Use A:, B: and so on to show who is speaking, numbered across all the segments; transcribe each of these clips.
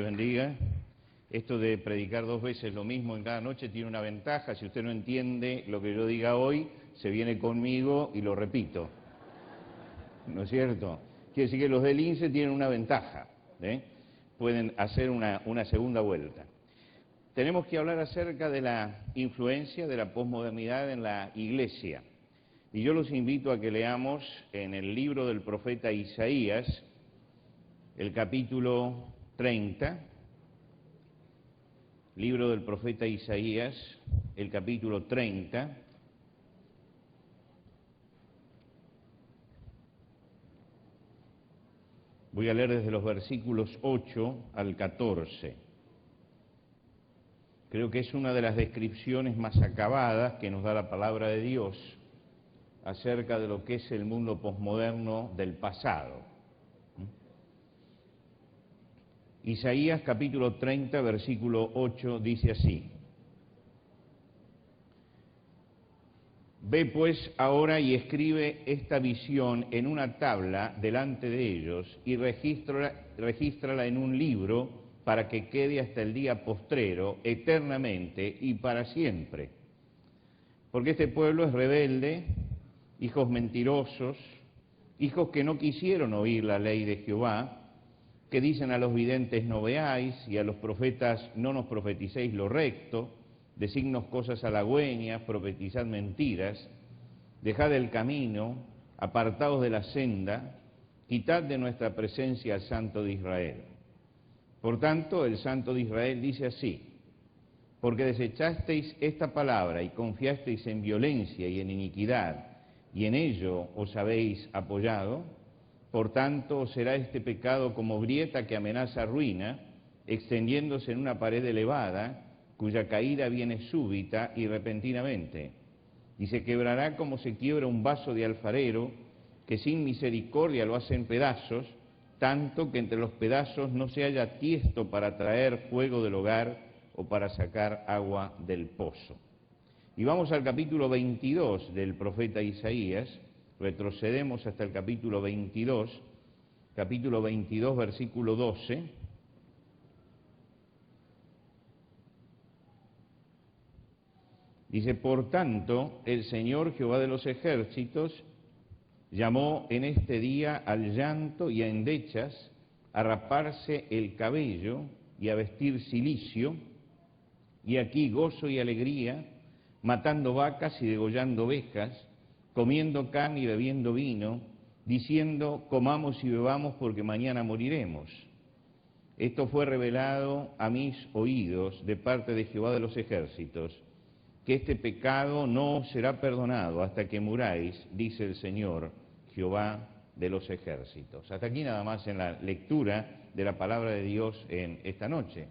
A: Bendiga. Esto de predicar 2 veces lo mismo en cada noche tiene una ventaja. Si usted no entiende lo que yo diga hoy, se viene conmigo y lo repito. ¿No es cierto? Quiere decir que los del INSE tienen una ventaja, pueden hacer una segunda vuelta. Tenemos que hablar acerca de la influencia de la posmodernidad en la Iglesia. Y yo los invito a que leamos en el libro del profeta Isaías, el capítulo 30, libro del profeta Isaías, el capítulo 30. Voy a leer desde los versículos 8 al 14. Creo que es una de las descripciones más acabadas que nos da la palabra de Dios acerca de lo que es el mundo posmoderno del pasado. Isaías capítulo 30, versículo 8, dice así: Ve pues ahora y escribe esta visión en una tabla delante de ellos y regístrala en un libro para que quede hasta el día postrero, eternamente y para siempre. Porque este pueblo es rebelde, hijos mentirosos, hijos que no quisieron oír la ley de Jehová, que dicen a los videntes no veáis y a los profetas no nos profeticéis lo recto, designos cosas halagüeñas, profetizad mentiras, dejad el camino, apartaos de la senda, quitad de nuestra presencia al Santo de Israel. Por tanto, el Santo de Israel dice así: porque desechasteis esta palabra y confiasteis en violencia y en iniquidad, y en ello os habéis apoyado, por tanto será este pecado como grieta que amenaza ruina, extendiéndose en una pared elevada, cuya caída viene súbita y repentinamente, y se quebrará como se quiebra un vaso de alfarero, que sin misericordia lo hace en pedazos, tanto que entre los pedazos no se halla tiesto para traer fuego del hogar o para sacar agua del pozo. Y vamos al capítulo 22 del profeta Isaías. Retrocedemos hasta el capítulo 22, versículo 12. Dice: por tanto, el Señor Jehová de los ejércitos llamó en este día al llanto y a endechas, a raparse el cabello y a vestir cilicio, y aquí gozo y alegría, matando vacas y degollando ovejas, comiendo carne y bebiendo vino, diciendo: comamos y bebamos porque mañana moriremos. Esto fue revelado a mis oídos de parte de Jehová de los ejércitos, que este pecado no será perdonado hasta que muráis, dice el Señor, Jehová de los ejércitos. Hasta aquí nada más en la lectura de la palabra de Dios en esta noche.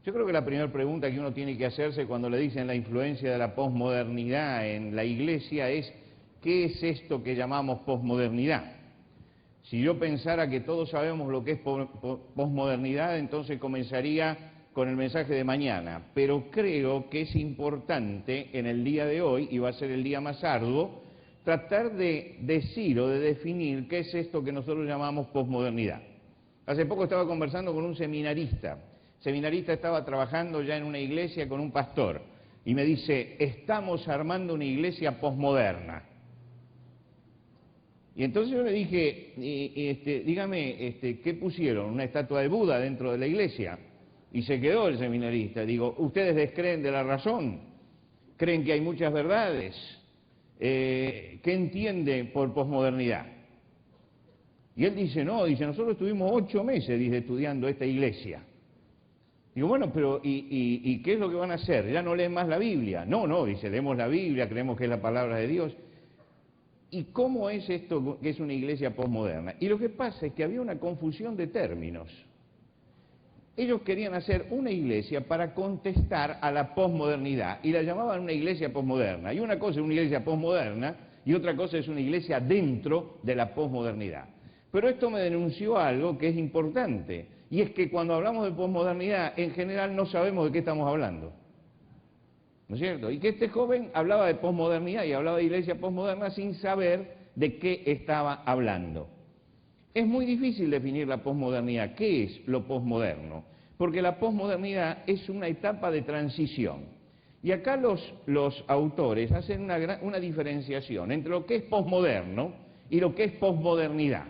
A: Yo creo que la primera pregunta que uno tiene que hacerse cuando le dicen la influencia de la posmodernidad en la Iglesia es: ¿qué es esto que llamamos posmodernidad? Si yo pensara que todos sabemos lo que es posmodernidad, entonces comenzaría con el mensaje de mañana. Pero creo que es importante en el día de hoy, y va a ser el día más arduo, tratar de decir o de definir qué es esto que nosotros llamamos posmodernidad. Hace poco estaba conversando con un seminarista. El seminarista estaba trabajando ya en una iglesia con un pastor y me dice: estamos armando una iglesia posmoderna. Y entonces yo le dije: dígame, ¿qué pusieron? ¿Una estatua de Buda dentro de la iglesia? Y se quedó el seminarista. Digo: ¿ustedes descreen de la razón? ¿Creen que hay muchas verdades? ¿Qué entiende por posmodernidad? Y él dice: no, dice, nosotros estuvimos 8 meses estudiando esta iglesia. Digo: bueno, pero ¿y qué es lo que van a hacer? ¿Ya no leen más la Biblia? No, dice, leemos la Biblia, creemos que es la palabra de Dios. ¿Y cómo es esto que es una iglesia posmoderna? Y lo que pasa es que había una confusión de términos. Ellos querían hacer una iglesia para contestar a la posmodernidad y la llamaban una iglesia posmoderna. Y una cosa es una iglesia posmoderna y otra cosa es una iglesia dentro de la posmodernidad. Pero esto me denunció algo que es importante, y es que cuando hablamos de posmodernidad, en general no sabemos de qué estamos hablando. ¿No es cierto? Y que este joven hablaba de posmodernidad y hablaba de iglesia posmoderna sin saber de qué estaba hablando. Es muy difícil definir la posmodernidad. ¿Qué es lo posmoderno? porque la posmodernidad es una etapa de transición. Y acá los autores hacen una diferenciación entre lo que es posmoderno y lo que es posmodernidad.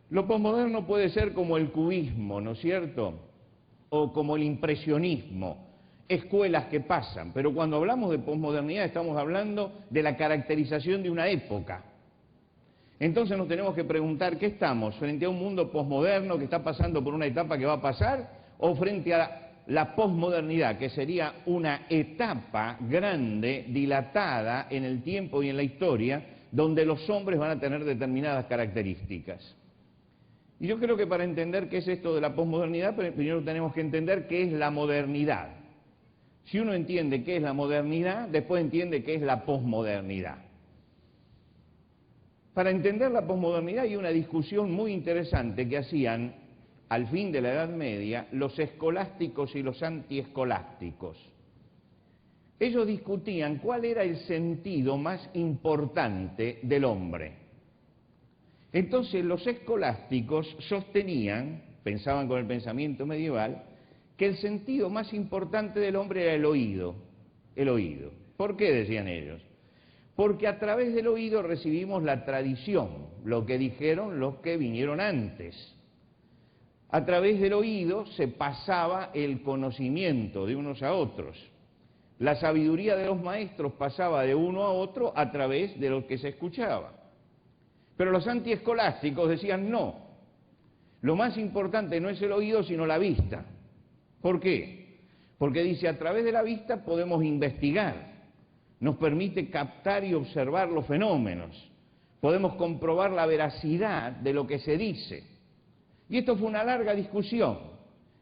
A: Lo posmoderno puede ser como el cubismo, ¿no es cierto?, o como el impresionismo, escuelas que pasan, pero cuando hablamos de posmodernidad estamos hablando de la caracterización de una época. Entonces nos tenemos que preguntar, ¿qué estamos? ¿Frente a un mundo posmoderno que está pasando por una etapa que va a pasar? ¿O frente a la posmodernidad, que sería una etapa grande, dilatada en el tiempo y en la historia, donde los hombres van a tener determinadas características? Y yo creo que para entender qué es esto de la posmodernidad, primero tenemos que entender qué es la modernidad. Si uno entiende qué es la modernidad, después entiende qué es la posmodernidad. Para entender la posmodernidad hay una discusión muy interesante que hacían al fin de la Edad Media los escolásticos y los antiescolásticos. Ellos discutían cuál era el sentido más importante del hombre. Entonces los escolásticos sostenían, pensaban con el pensamiento medieval, que el sentido más importante del hombre era el oído. El oído. ¿Por qué decían ellos? Porque a través del oído recibimos la tradición, lo que dijeron los que vinieron antes. A través del oído se pasaba el conocimiento de unos a otros. La sabiduría de los maestros pasaba de uno a otro a través de lo que se escuchaba. Pero los antiescolásticos decían no, lo más importante no es el oído sino la vista. ¿Por qué? Porque dice, a través de la vista podemos investigar, nos permite captar y observar los fenómenos, podemos comprobar la veracidad de lo que se dice. Y esto fue una larga discusión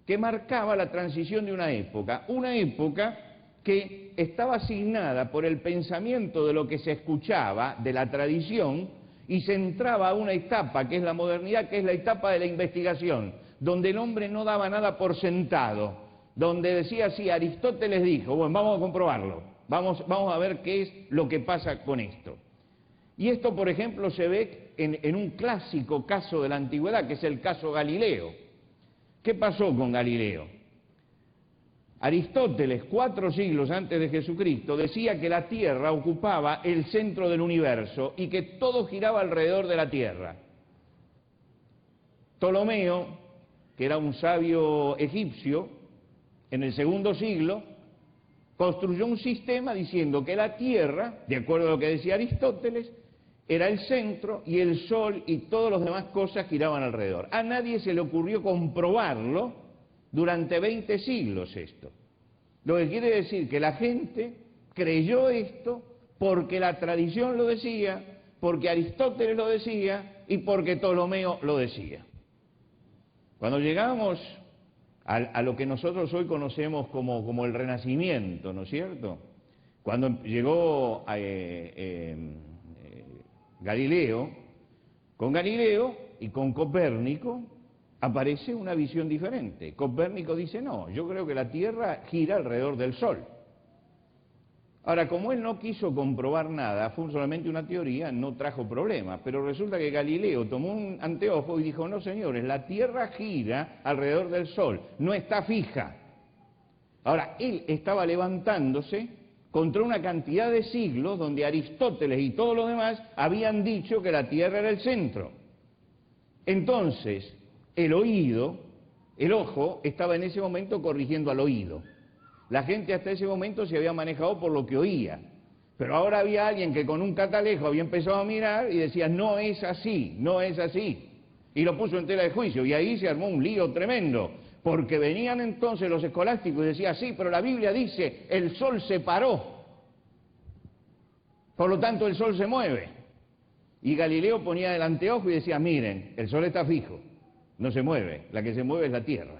A: que marcaba la transición de una época que estaba asignada por el pensamiento de lo que se escuchaba, de la tradición, y se entraba a una etapa que es la modernidad, que es la etapa de la investigación, donde el hombre no daba nada por sentado, donde decía así, Aristóteles dijo, bueno, vamos a comprobarlo, vamos a ver qué es lo que pasa con esto. Y esto, por ejemplo, se ve en un clásico caso de la antigüedad, que es el caso Galileo. ¿Qué pasó con Galileo? Aristóteles, 4 siglos antes de Jesucristo, decía que la Tierra ocupaba el centro del universo y que todo giraba alrededor de la Tierra. Ptolomeo, que era un sabio egipcio, en el 2.º siglo, construyó un sistema diciendo que la Tierra, de acuerdo a lo que decía Aristóteles, era el centro y el Sol y todas las demás cosas giraban alrededor. A nadie se le ocurrió comprobarlo durante 20 siglos esto. Lo que quiere decir que la gente creyó esto porque la tradición lo decía, porque Aristóteles lo decía y porque Ptolomeo lo decía. Cuando llegamos a lo que nosotros hoy conocemos como el Renacimiento, ¿no es cierto? Cuando llegó Galileo, con Galileo y con Copérnico aparece una visión diferente. Copérnico dice, no, yo creo que la Tierra gira alrededor del Sol. Ahora, como él no quiso comprobar nada, fue solamente una teoría, no trajo problemas, pero resulta que Galileo tomó un anteojo y dijo, no señores, la Tierra gira alrededor del Sol, no está fija. Ahora, él estaba levantándose contra una cantidad de siglos donde Aristóteles y todos los demás habían dicho que la Tierra era el centro. Entonces, el oído, el ojo, estaba en ese momento corrigiendo al oído. La gente hasta ese momento se había manejado por lo que oía. Pero ahora había alguien que con un catalejo había empezado a mirar y decía, no es así, no es así. Y lo puso en tela de juicio. Y ahí se armó un lío tremendo. Porque venían entonces los escolásticos y decían, sí, pero la Biblia dice, el sol se paró. Por lo tanto, el sol se mueve. Y Galileo ponía el anteojo y decía, miren, el sol está fijo, no se mueve, la que se mueve es la Tierra.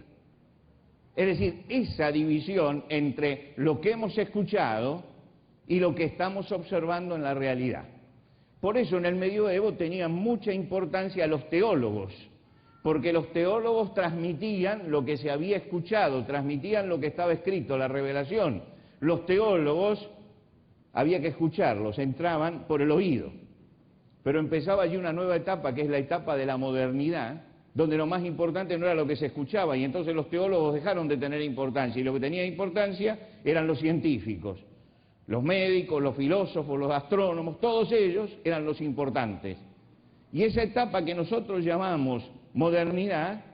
A: Es decir, esa división entre lo que hemos escuchado y lo que estamos observando en la realidad. Por eso en el medioevo tenían mucha importancia los teólogos, porque los teólogos transmitían lo que se había escuchado, transmitían lo que estaba escrito, la revelación. Los teólogos había que escucharlos, entraban por el oído. Pero empezaba allí una nueva etapa, que es la etapa de la modernidad, donde lo más importante no era lo que se escuchaba, y entonces los teólogos dejaron de tener importancia, y lo que tenía importancia eran los científicos, los médicos, los filósofos, los astrónomos, todos ellos eran los importantes. Y esa etapa que nosotros llamamos modernidad,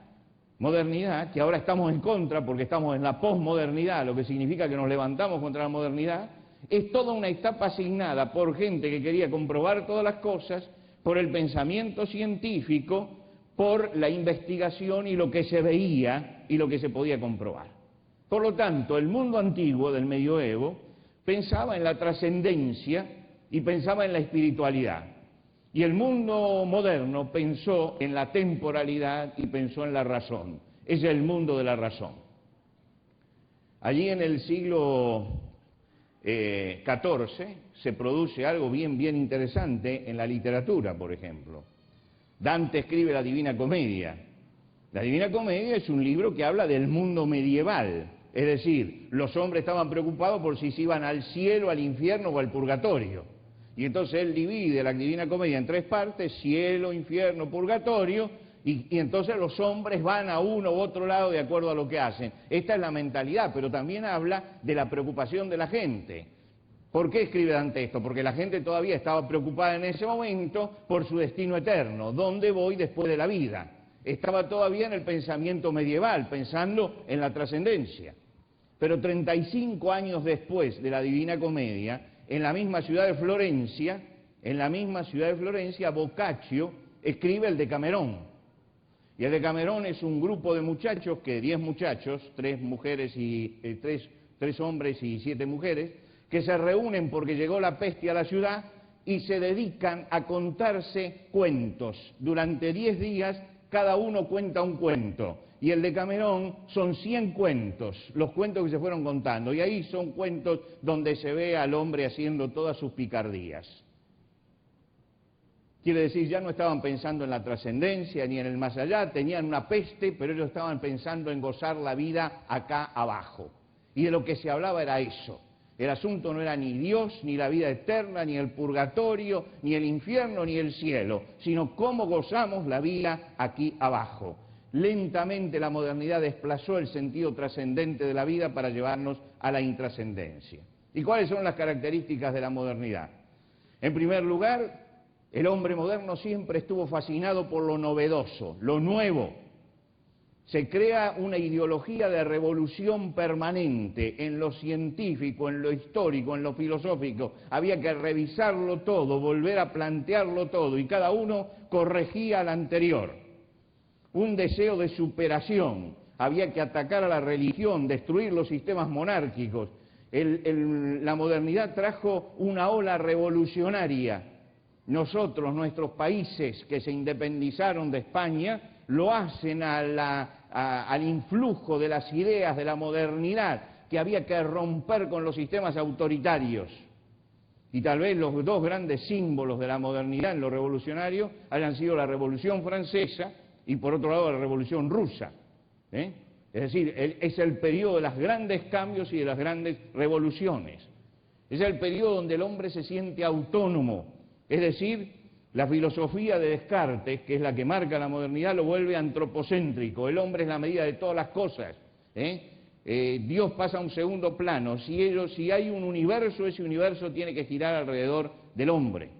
A: que ahora estamos en contra porque estamos en la posmodernidad, lo que significa que nos levantamos contra la modernidad, es toda una etapa asignada por gente que quería comprobar todas las cosas, por el pensamiento científico, por la investigación y lo que se veía y lo que se podía comprobar. Por lo tanto, el mundo antiguo del medioevo pensaba en la trascendencia y pensaba en la espiritualidad. Y el mundo moderno pensó en la temporalidad y pensó en la razón. Es el mundo de la razón. Allí en el siglo XIV se produce algo bien interesante en la literatura, por ejemplo. Dante escribe la Divina Comedia. La Divina Comedia es un libro que habla del mundo medieval. Es decir, los hombres estaban preocupados por si se iban al cielo, al infierno o al purgatorio. Y entonces él divide la Divina Comedia en 3 partes, cielo, infierno, purgatorio, y entonces los hombres van a uno u otro lado de acuerdo a lo que hacen. Esta es la mentalidad, pero también habla de la preocupación de la gente. ¿Por qué escribe Dante esto? Porque la gente todavía estaba preocupada en ese momento por su destino eterno. ¿Dónde voy después de la vida? Estaba todavía en el pensamiento medieval, pensando en la trascendencia. Pero 35 años después de la Divina Comedia, en la misma ciudad de Florencia, Boccaccio escribe el Decamerón. Y el Decamerón es un grupo de muchachos, 10 muchachos, 3 hombres y 7 mujeres, que se reúnen porque llegó la peste a la ciudad y se dedican a contarse cuentos. Durante 10 días cada uno cuenta un cuento. Y el Decamerón son 100 cuentos, los cuentos que se fueron contando. Y ahí son cuentos donde se ve al hombre haciendo todas sus picardías. Quiere decir, ya no estaban pensando en la trascendencia ni en el más allá, tenían una peste, pero ellos estaban pensando en gozar la vida acá abajo. Y de lo que se hablaba era eso. El asunto no era ni Dios, ni la vida eterna, ni el purgatorio, ni el infierno, ni el cielo, sino cómo gozamos la vida aquí abajo. Lentamente la modernidad desplazó el sentido trascendente de la vida para llevarnos a la intrascendencia. ¿Y cuáles son las características de la modernidad? En primer lugar, el hombre moderno siempre estuvo fascinado por lo novedoso, lo nuevo. Se crea una ideología de revolución permanente en lo científico, en lo histórico, en lo filosófico. Había que revisarlo todo, volver a plantearlo todo, y cada uno corregía al anterior. Un deseo de superación. Había que atacar a la religión, destruir los sistemas monárquicos. La modernidad trajo una ola revolucionaria. Nosotros, nuestros países que se independizaron de España, lo hacen al influjo de las ideas de la modernidad, que había que romper con los sistemas autoritarios. Y tal vez los 2 grandes símbolos de la modernidad en lo revolucionario hayan sido la Revolución Francesa y por otro lado la Revolución Rusa. Es decir, es el periodo de los grandes cambios y de las grandes revoluciones. Es el periodo donde el hombre se siente autónomo. Es decir, la filosofía de Descartes, que es la que marca la modernidad, lo vuelve antropocéntrico. El hombre es la medida de todas las cosas. Dios pasa a un segundo plano. Si hay un universo, ese universo tiene que girar alrededor del hombre.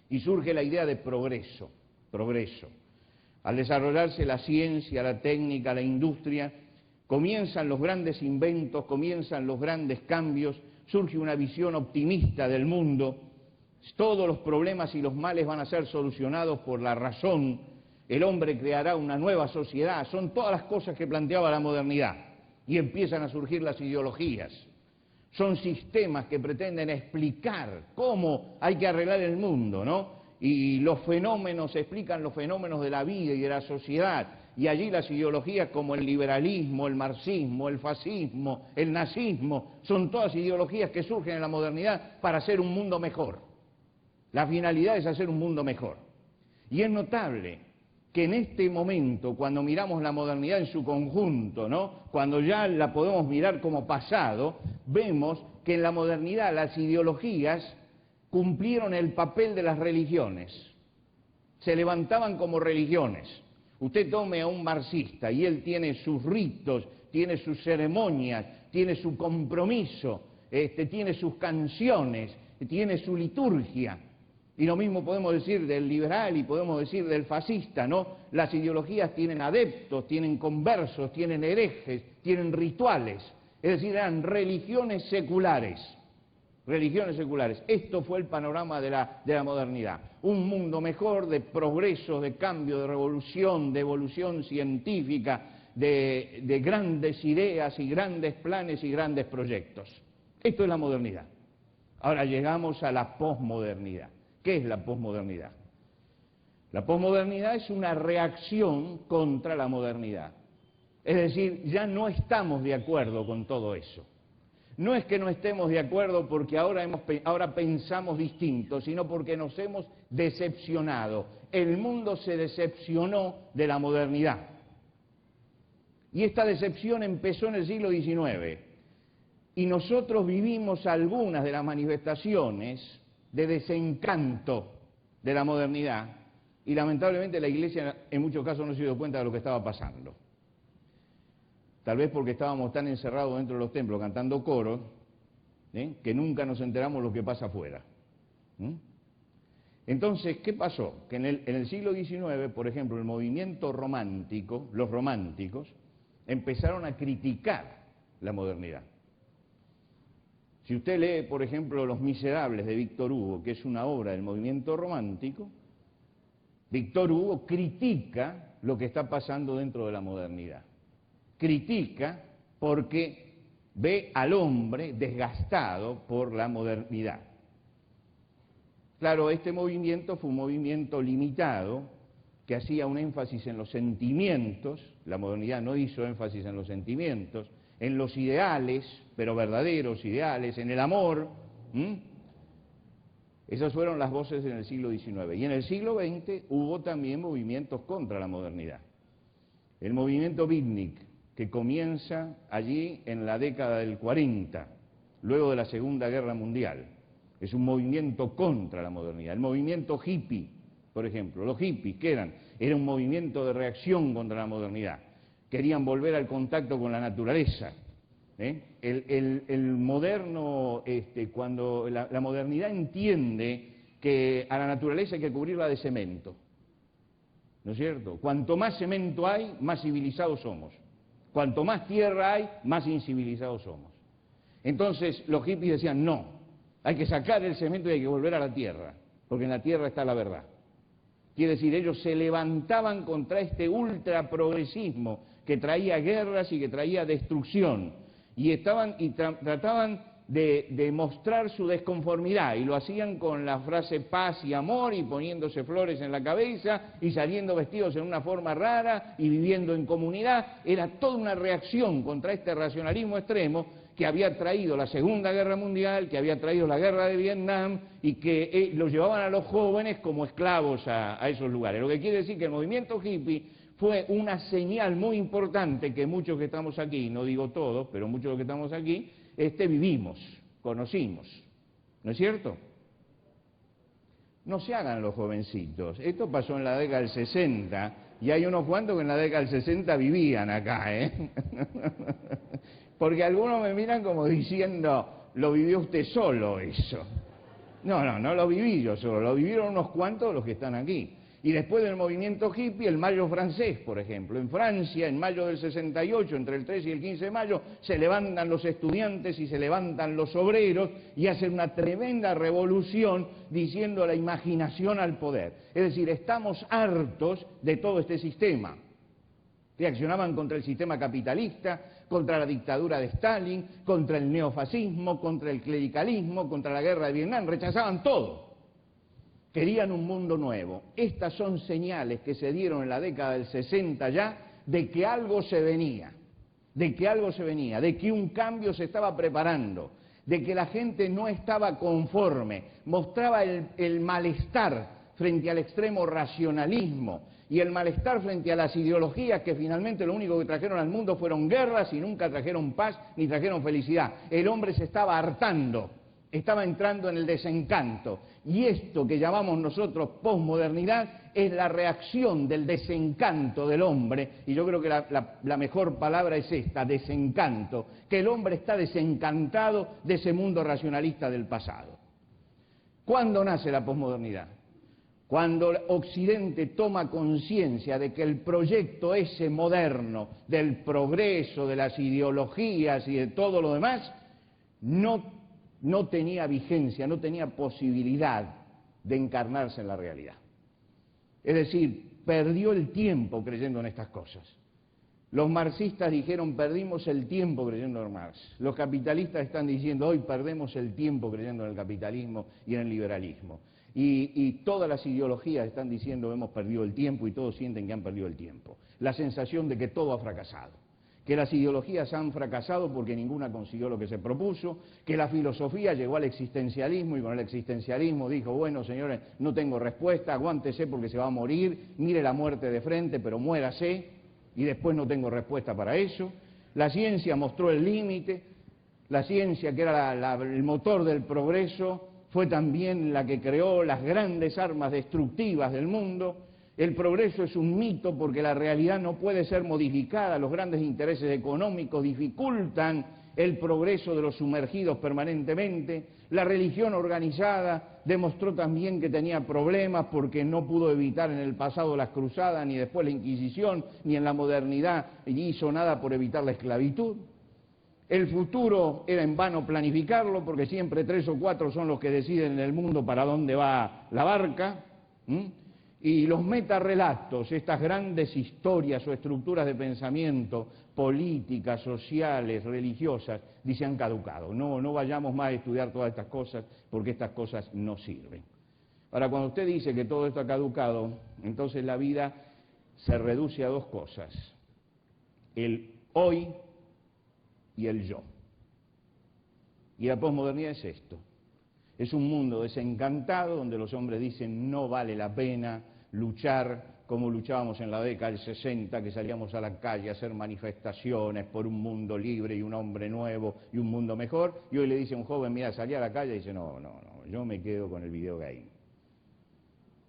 A: Y surge la idea de progreso. Al desarrollarse la ciencia, la técnica, la industria, comienzan los grandes inventos, comienzan los grandes cambios, surge una visión optimista del mundo. Todos los problemas y los males van a ser solucionados por la razón. El hombre creará una nueva sociedad. Son todas las cosas que planteaba la modernidad. Y empiezan a surgir las ideologías. Son sistemas que pretenden explicar cómo hay que arreglar el mundo, ¿no? Y los fenómenos explican los fenómenos de la vida y de la sociedad. Y allí las ideologías como el liberalismo, el marxismo, el fascismo, el nazismo, son todas ideologías que surgen en la modernidad para hacer un mundo mejor. La finalidad es hacer un mundo mejor. Y es notable que en este momento, cuando miramos la modernidad en su conjunto, ¿no? Cuando ya la podemos mirar como pasado, vemos que en la modernidad las ideologías cumplieron el papel de las religiones. Se levantaban como religiones. Usted tome a un marxista y él tiene sus ritos, tiene sus ceremonias, tiene su compromiso, tiene sus canciones, tiene su liturgia. Y lo mismo podemos decir del liberal y podemos decir del fascista, ¿no? Las ideologías tienen adeptos, tienen conversos, tienen herejes, tienen rituales. Es decir, eran religiones seculares. Religiones seculares. Esto fue el panorama de la modernidad. Un mundo mejor, de progreso, de cambio, de revolución, de evolución científica, de grandes ideas y grandes planes y grandes proyectos. Esto es la modernidad. Ahora llegamos a la posmodernidad. ¿Qué es la posmodernidad? La posmodernidad es una reacción contra la modernidad. Es decir, ya no estamos de acuerdo con todo eso. No es que no estemos de acuerdo porque ahora pensamos distinto, sino porque nos hemos decepcionado. El mundo se decepcionó de la modernidad. Y esta decepción empezó en el siglo XIX. Y nosotros vivimos algunas de las manifestaciones de desencanto de la modernidad, y lamentablemente la Iglesia en muchos casos no se dio cuenta de lo que estaba pasando. Tal vez porque estábamos tan encerrados dentro de los templos cantando coros, que nunca nos enteramos lo que pasa afuera. Entonces, ¿qué pasó? Que en el siglo XIX, por ejemplo, el movimiento romántico, los románticos, empezaron a criticar la modernidad. Si usted lee, por ejemplo, Los Miserables de Víctor Hugo, que es una obra del movimiento romántico, Víctor Hugo critica lo que está pasando dentro de la modernidad. Critica porque ve al hombre desgastado por la modernidad. Claro, este movimiento fue un movimiento limitado, que hacía un énfasis en los sentimientos. La modernidad no hizo énfasis en los sentimientos, en los ideales, pero verdaderos ideales, en el amor. Esas fueron las voces en el siglo XIX. Y en el siglo XX hubo también movimientos contra la modernidad. El movimiento beatnik, que comienza allí en la década del 40, luego de la Segunda Guerra Mundial, es un movimiento contra la modernidad. El movimiento hippie, por ejemplo, los hippies, ¿qué eran? Era un movimiento de reacción contra la modernidad. Querían volver al contacto con la naturaleza. El moderno, cuando la modernidad entiende que a la naturaleza hay que cubrirla de cemento, ¿no es cierto? Cuanto más cemento hay, más civilizados somos. Cuanto más tierra hay, más incivilizados somos. Entonces los hippies decían, no, hay que sacar el cemento y hay que volver a la tierra, porque en la tierra está la verdad. Quiere decir, ellos se levantaban contra este ultraprogresismo que traía guerras y que traía destrucción, y trataban de mostrar su desconformidad, y lo hacían con la frase paz y amor, y poniéndose flores en la cabeza, y saliendo vestidos en una forma rara, y viviendo en comunidad. Era toda una reacción contra este racionalismo extremo que había traído la Segunda Guerra Mundial, que había traído la Guerra de Vietnam, y que los llevaban a los jóvenes como esclavos a esos lugares. Lo que quiere decir que el movimiento hippie fue una señal muy importante que muchos que estamos aquí, no digo todos, pero muchos de los que estamos aquí, vivimos, conocimos, ¿no es cierto? No se hagan los jovencitos. Esto pasó en la década del 60, y hay unos cuantos que en la década del 60 vivían acá, Porque algunos me miran como diciendo, lo vivió usted solo eso. No lo viví yo solo, lo vivieron unos cuantos de los que están aquí. Y después del movimiento hippie, el mayo francés, por ejemplo. En Francia, en mayo del 68, entre el 13 y el 15 de mayo, se levantan los estudiantes y se levantan los obreros y hacen una tremenda revolución diciendo la imaginación al poder. Es decir, estamos hartos de todo este sistema. Reaccionaban contra el sistema capitalista, contra la dictadura de Stalin, contra el neofascismo, contra el clericalismo, contra la guerra de Vietnam, rechazaban todo. Querían un mundo nuevo. Estas son señales que se dieron en la década del 60 ya, de que algo se venía, de que un cambio se estaba preparando, de que la gente no estaba conforme, mostraba el malestar frente al extremo racionalismo y el malestar frente a las ideologías que finalmente lo único que trajeron al mundo fueron guerras y nunca trajeron paz ni trajeron felicidad. El hombre se estaba hartando estaba entrando en el desencanto. Y esto que llamamos nosotros posmodernidad es la reacción del desencanto del hombre, y yo creo que la mejor palabra es esta, desencanto, que el hombre está desencantado de ese mundo racionalista del pasado. ¿Cuándo nace la posmodernidad? Cuando Occidente toma conciencia de que el proyecto ese moderno del progreso, de las ideologías y de todo lo demás, no tenía vigencia, no tenía posibilidad de encarnarse en la realidad. Es decir, perdió el tiempo creyendo en estas cosas. Los marxistas dijeron, perdimos el tiempo creyendo en Marx. Los capitalistas están diciendo, hoy perdemos el tiempo creyendo en el capitalismo y en el liberalismo. Y todas las ideologías están diciendo, hemos perdido el tiempo, y todos sienten que han perdido el tiempo. La sensación de que todo ha fracasado. Que las ideologías han fracasado porque ninguna consiguió lo que se propuso, que la filosofía llegó al existencialismo y con el existencialismo dijo, bueno, señores, no tengo respuesta, aguántese porque se va a morir, mire la muerte de frente, pero muérase, y después no tengo respuesta para eso. La ciencia mostró el límite, la ciencia, que era el motor del progreso, fue también la que creó las grandes armas destructivas del mundo. El progreso es un mito porque la realidad no puede ser modificada, los grandes intereses económicos dificultan el progreso de los sumergidos permanentemente. La religión organizada demostró también que tenía problemas porque no pudo evitar en el pasado las cruzadas, ni después la Inquisición, ni en la modernidad hizo nada por evitar la esclavitud. El futuro era en vano planificarlo porque siempre 3 o 4 son los que deciden en el mundo para dónde va la barca. Y los metarrelatos, estas grandes historias o estructuras de pensamiento, políticas, sociales, religiosas, dicen han caducado. No vayamos más a estudiar todas estas cosas porque estas cosas no sirven. Ahora, cuando usted dice que todo esto ha caducado, entonces la vida se reduce a 2 cosas, el hoy y el yo. Y la posmodernidad es esto. Es un mundo desencantado donde los hombres dicen no vale la pena luchar como luchábamos en la década del 60, que salíamos a la calle a hacer manifestaciones por un mundo libre y un hombre nuevo y un mundo mejor, y hoy le dice a un joven, mira, salí a la calle y dice, no, yo me quedo con el videogame.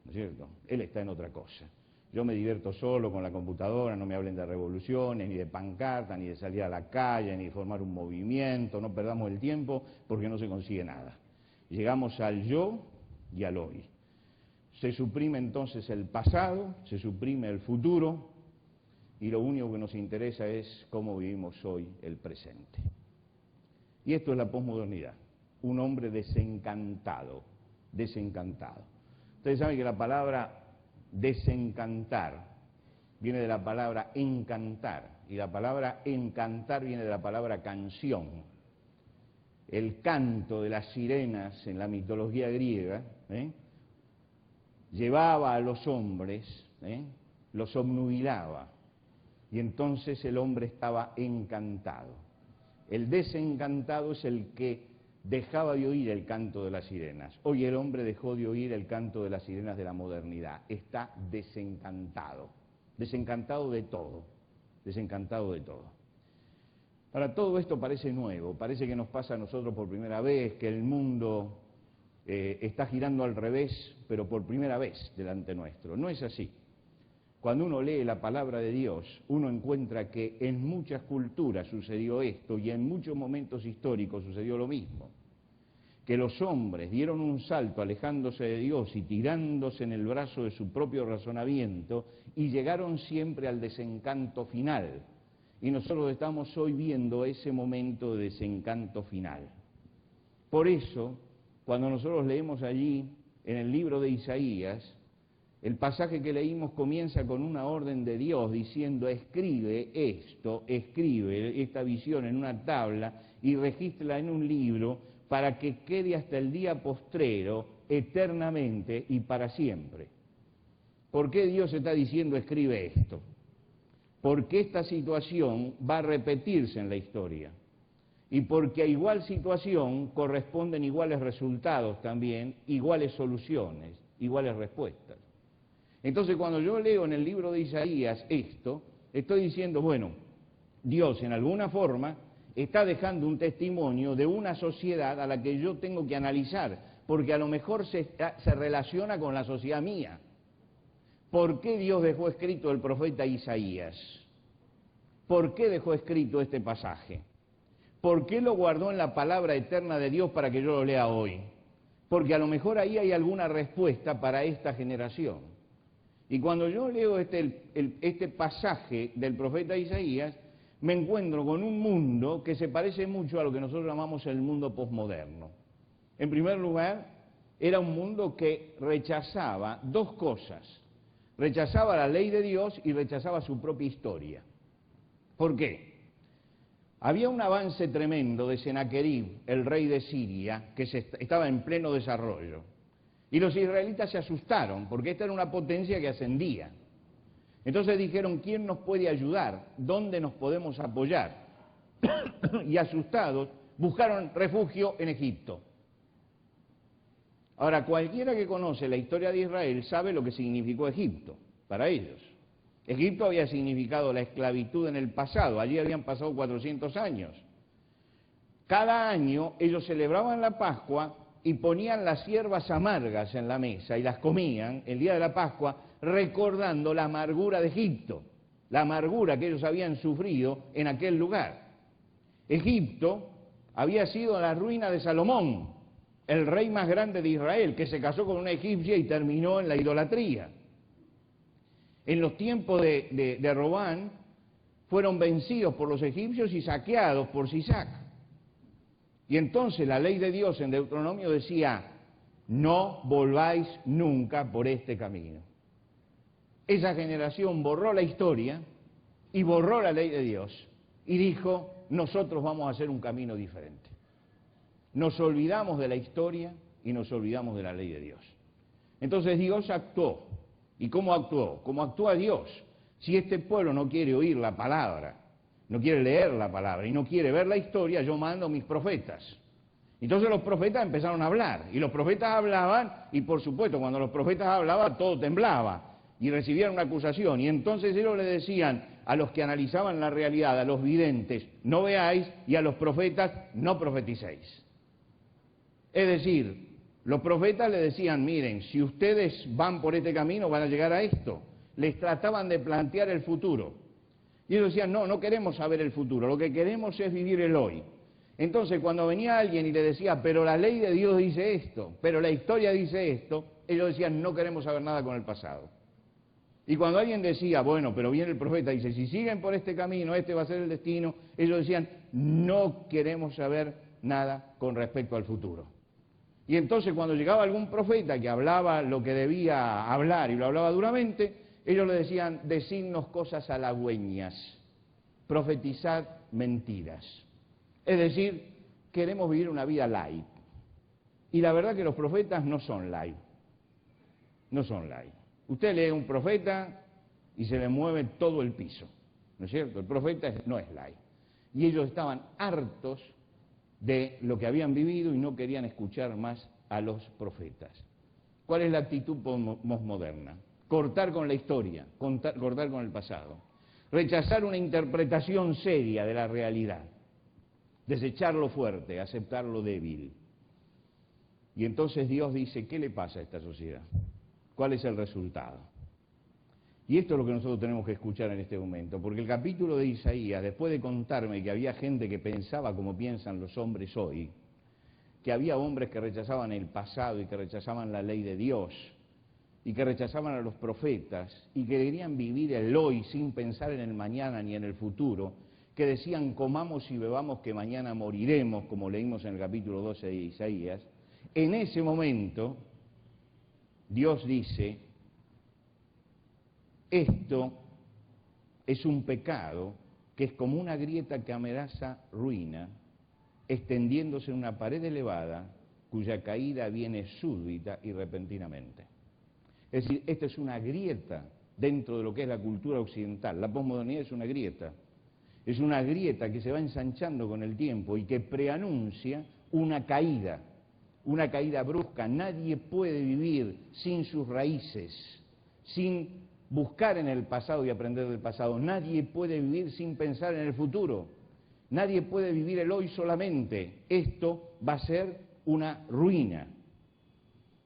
A: ¿No es cierto? Él está en otra cosa. Yo me divierto solo con la computadora, no me hablen de revoluciones, ni de pancartas, ni de salir a la calle, ni de formar un movimiento, no perdamos el tiempo porque no se consigue nada. Llegamos al yo y al hoy. Se suprime entonces el pasado, se suprime el futuro, y lo único que nos interesa es cómo vivimos hoy el presente. Y esto es la posmodernidad, un hombre desencantado, desencantado. Ustedes saben que la palabra desencantar viene de la palabra encantar, y la palabra encantar viene de la palabra canción. El canto de las sirenas en la mitología griega llevaba a los hombres, los obnubilaba, y entonces el hombre estaba encantado. El desencantado es el que dejaba de oír el canto de las sirenas. Hoy el hombre dejó de oír el canto de las sirenas de la modernidad. Está desencantado, desencantado de todo, desencantado de todo. Ahora, todo esto parece nuevo, parece que nos pasa a nosotros por primera vez, que el mundo está girando al revés, pero por primera vez delante nuestro. No es así. Cuando uno lee la palabra de Dios, uno encuentra que en muchas culturas sucedió esto y en muchos momentos históricos sucedió lo mismo. Que los hombres dieron un salto alejándose de Dios y tirándose en el brazo de su propio razonamiento y llegaron siempre al desencanto final. Y nosotros estamos hoy viendo ese momento de desencanto final. Por eso, cuando nosotros leemos allí en el libro de Isaías, el pasaje que leímos comienza con una orden de Dios diciendo, escribe esto, escribe esta visión en una tabla y regístrala en un libro para que quede hasta el día postrero, eternamente y para siempre. ¿Por qué Dios está diciendo escribe esto? Porque esta situación va a repetirse en la historia. Y porque a igual situación corresponden iguales resultados también, iguales soluciones, iguales respuestas. Entonces, cuando yo leo en el libro de Isaías esto, estoy diciendo, bueno, Dios en alguna forma está dejando un testimonio de una sociedad a la que yo tengo que analizar, porque a lo mejor se relaciona con la sociedad mía. ¿Por qué Dios dejó escrito el profeta Isaías? ¿Por qué dejó escrito este pasaje? ¿Por qué lo guardó en la palabra eterna de Dios para que yo lo lea hoy? Porque a lo mejor ahí hay alguna respuesta para esta generación. Y cuando yo leo este pasaje del profeta Isaías, me encuentro con un mundo que se parece mucho a lo que nosotros llamamos el mundo posmoderno. En primer lugar, era un mundo que rechazaba dos cosas. Rechazaba la ley de Dios y rechazaba su propia historia. ¿Por qué? Había un avance tremendo de Senaquerib, el rey de Siria, que estaba en pleno desarrollo. Y los israelitas se asustaron, porque esta era una potencia que ascendía. Entonces dijeron, ¿quién nos puede ayudar? ¿Dónde nos podemos apoyar? Y asustados, buscaron refugio en Egipto. Ahora, cualquiera que conoce la historia de Israel sabe lo que significó Egipto para ellos. Egipto había significado la esclavitud en el pasado, allí habían pasado 400 años. Cada año ellos celebraban la Pascua y ponían las hierbas amargas en la mesa y las comían el día de la Pascua, recordando la amargura de Egipto, la amargura que ellos habían sufrido en aquel lugar. Egipto había sido la ruina de Salomón, el rey más grande de Israel, que se casó con una egipcia y terminó en la idolatría. En los tiempos de Robán, fueron vencidos por los egipcios y saqueados por Sisac. Y entonces la ley de Dios en Deuteronomio decía, no volváis nunca por este camino. Esa generación borró la historia y borró la ley de Dios y dijo, nosotros vamos a hacer un camino diferente. Nos olvidamos de la historia y nos olvidamos de la ley de Dios. Entonces Dios actuó. ¿Y cómo actuó? Como actúa Dios. Si este pueblo no quiere oír la palabra, no quiere leer la palabra y no quiere ver la historia, yo mando a mis profetas. Entonces los profetas empezaron a hablar, y los profetas hablaban, y por supuesto cuando los profetas hablaban todo temblaba, y recibían una acusación, y entonces ellos le decían a los que analizaban la realidad, a los videntes, no veáis, y a los profetas, no profeticéis. Es decir, los profetas le decían, miren, si ustedes van por este camino van a llegar a esto. Les trataban de plantear el futuro. Y ellos decían, no, no queremos saber el futuro, lo que queremos es vivir el hoy. Entonces cuando venía alguien y le decía, pero la ley de Dios dice esto, pero la historia dice esto, ellos decían, no queremos saber nada con el pasado. Y cuando alguien decía, bueno, pero viene el profeta y dice, si siguen por este camino, este va a ser el destino, ellos decían, no queremos saber nada con respecto al futuro. Y entonces cuando llegaba algún profeta que hablaba lo que debía hablar y lo hablaba duramente, ellos le decían, decidnos cosas halagüeñas, profetizad mentiras. Es decir, queremos vivir una vida light. Y la verdad que los profetas no son light. No son light. Usted lee a un profeta y se le mueve todo el piso, ¿no es cierto? El profeta no es light. Y ellos estaban hartos de lo que habían vivido y no querían escuchar más a los profetas. ¿Cuál es la actitud posmoderna? Cortar con la historia, cortar con el pasado. Rechazar una interpretación seria de la realidad. Desechar lo fuerte, aceptar lo débil. Y entonces Dios dice, ¿qué le pasa a esta sociedad? ¿Cuál es el resultado? Y esto es lo que nosotros tenemos que escuchar en este momento, porque el capítulo de Isaías, después de contarme que había gente que pensaba como piensan los hombres hoy, que había hombres que rechazaban el pasado y que rechazaban la ley de Dios, y que rechazaban a los profetas, y que querían vivir el hoy sin pensar en el mañana ni en el futuro, que decían, comamos y bebamos que mañana moriremos, como leímos en el capítulo 12 de Isaías, en ese momento Dios dice, esto es un pecado que es como una grieta que amenaza ruina, extendiéndose en una pared elevada cuya caída viene súbita y repentinamente. Es decir, esta es una grieta dentro de lo que es la cultura occidental. La posmodernidad es una grieta que se va ensanchando con el tiempo y que preanuncia una caída brusca. Nadie puede vivir sin sus raíces, sin buscar en el pasado y aprender del pasado. Nadie puede vivir sin pensar en el futuro. Nadie puede vivir el hoy solamente. Esto va a ser una ruina.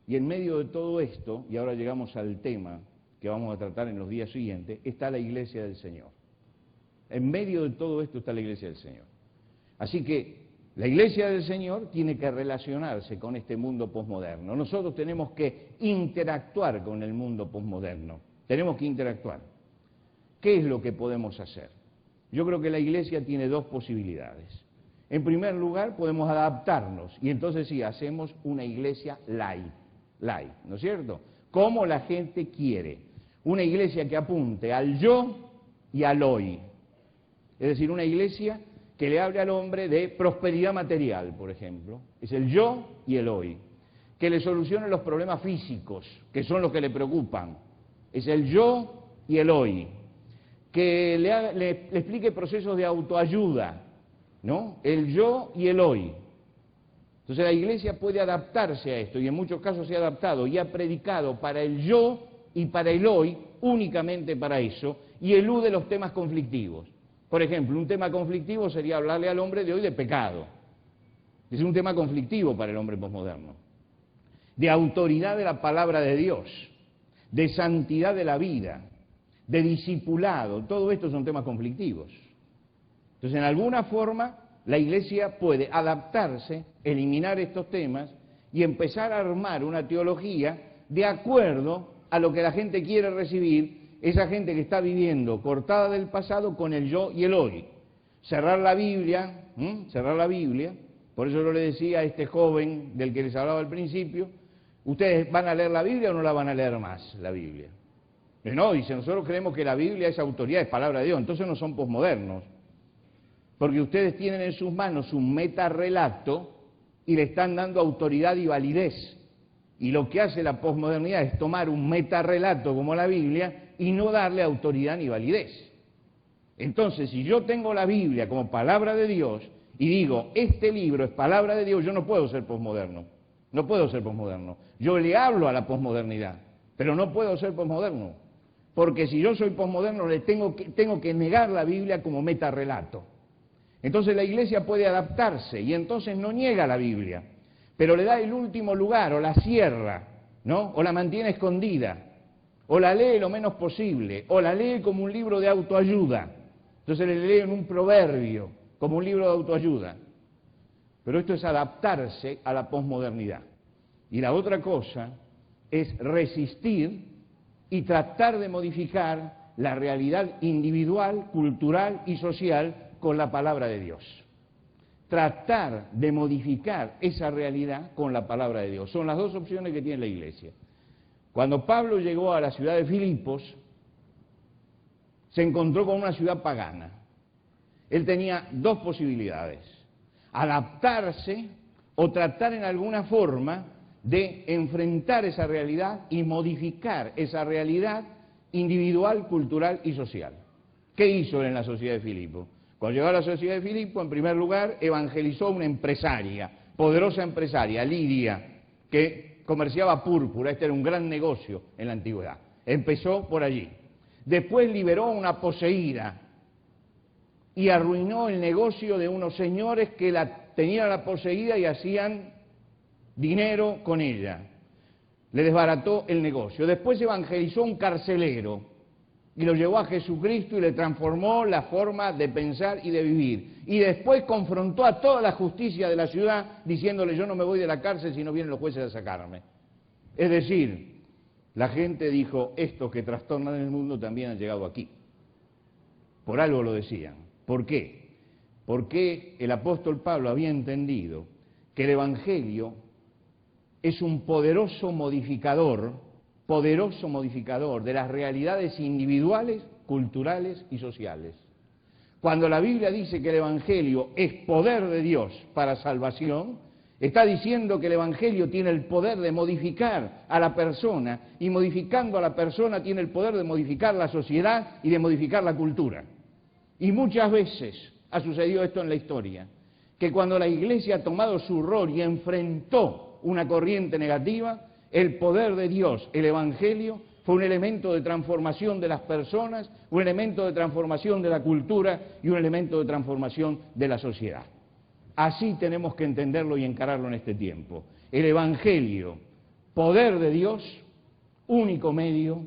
A: Y en medio de todo esto, y ahora llegamos al tema que vamos a tratar en los días siguientes, está la Iglesia del Señor. En medio de todo esto está la Iglesia del Señor. Así que la Iglesia del Señor tiene que relacionarse con este mundo posmoderno. Nosotros tenemos que interactuar con el mundo posmoderno. Tenemos que interactuar. ¿Qué es lo que podemos hacer? Yo creo que la Iglesia tiene dos posibilidades. En primer lugar, podemos adaptarnos, y entonces sí, hacemos una Iglesia light, ¿no es cierto? Como la gente quiere. Una Iglesia que apunte al yo y al hoy. Es decir, una Iglesia que le hable al hombre de prosperidad material, por ejemplo. Es el yo y el hoy. Que le solucione los problemas físicos, que son los que le preocupan. Es el yo y el hoy. Que le explique procesos de autoayuda, ¿no? El yo y el hoy. Entonces la Iglesia puede adaptarse a esto, y en muchos casos se ha adaptado y ha predicado para el yo y para el hoy, únicamente para eso, y elude los temas conflictivos. Por ejemplo, un tema conflictivo sería hablarle al hombre de hoy de pecado. Es un tema conflictivo para el hombre posmoderno. De autoridad de la palabra de Dios, de santidad de la vida, de discipulado, todo esto son temas conflictivos. Entonces, en alguna forma, la Iglesia puede adaptarse, eliminar estos temas y empezar a armar una teología de acuerdo a lo que la gente quiere recibir, esa gente que está viviendo cortada del pasado con el yo y el hoy. Cerrar la Biblia, por eso yo le decía a este joven del que les hablaba al principio, ¿ustedes van a leer la Biblia o no la van a leer más, la Biblia? No, dice, nosotros creemos que la Biblia es autoridad, es palabra de Dios, entonces no son posmodernos. Porque ustedes tienen en sus manos un metarrelato y le están dando autoridad y validez. Y lo que hace la posmodernidad es tomar un metarrelato como la Biblia y no darle autoridad ni validez. Entonces, si yo tengo la Biblia como palabra de Dios y digo, este libro es palabra de Dios, yo no puedo ser posmoderno. No puedo ser posmoderno. Yo le hablo a la posmodernidad, pero no puedo ser posmoderno. Porque si yo soy posmoderno, le tengo que negar la Biblia como metarrelato. Entonces la Iglesia puede adaptarse y entonces no niega la Biblia, pero le da el último lugar o la cierra, ¿no? O la mantiene escondida, o la lee lo menos posible, o la lee como un libro de autoayuda. Entonces le leen un proverbio como un libro de autoayuda. Pero esto es adaptarse a la posmodernidad. Y la otra cosa es resistir y tratar de modificar la realidad individual, cultural y social con la palabra de Dios. Tratar de modificar esa realidad con la palabra de Dios. Son las dos opciones que tiene la Iglesia. Cuando Pablo llegó a la ciudad de Filipos, se encontró con una ciudad pagana. Él tenía dos posibilidades: adaptarse o tratar en alguna forma de enfrentar esa realidad y modificar esa realidad individual, cultural y social. ¿Qué hizo él en la sociedad de Filipos? Cuando llegó a la sociedad de Filipos, en primer lugar, evangelizó a una empresaria, poderosa empresaria, Lidia, que comerciaba púrpura. Este era un gran negocio en la antigüedad. Empezó por allí. Después liberó a una poseída y arruinó el negocio de unos señores que tenían la poseída y hacían dinero con ella. Le desbarató el negocio. Después evangelizó a un carcelero y lo llevó a Jesucristo y le transformó la forma de pensar y de vivir. Y después confrontó a toda la justicia de la ciudad diciéndole: yo no me voy de la cárcel si no vienen los jueces a sacarme. Es decir, la gente dijo: estos que trastornan el mundo también han llegado aquí. Por algo lo decían. ¿Por qué? Porque el apóstol Pablo había entendido que el Evangelio es un poderoso modificador de las realidades individuales, culturales y sociales. Cuando la Biblia dice que el Evangelio es poder de Dios para salvación, está diciendo que el Evangelio tiene el poder de modificar a la persona, y modificando a la persona tiene el poder de modificar la sociedad y de modificar la cultura. Y muchas veces ha sucedido esto en la historia, que cuando la Iglesia ha tomado su rol y enfrentó una corriente negativa, el poder de Dios, el Evangelio, fue un elemento de transformación de las personas, un elemento de transformación de la cultura y un elemento de transformación de la sociedad. Así tenemos que entenderlo y encararlo en este tiempo. El Evangelio, poder de Dios, único medio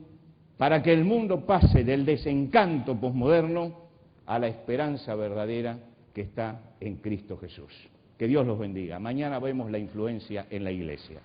A: para que el mundo pase del desencanto posmoderno a la esperanza verdadera que está en Cristo Jesús. Que Dios los bendiga. Mañana vemos la influencia en la Iglesia.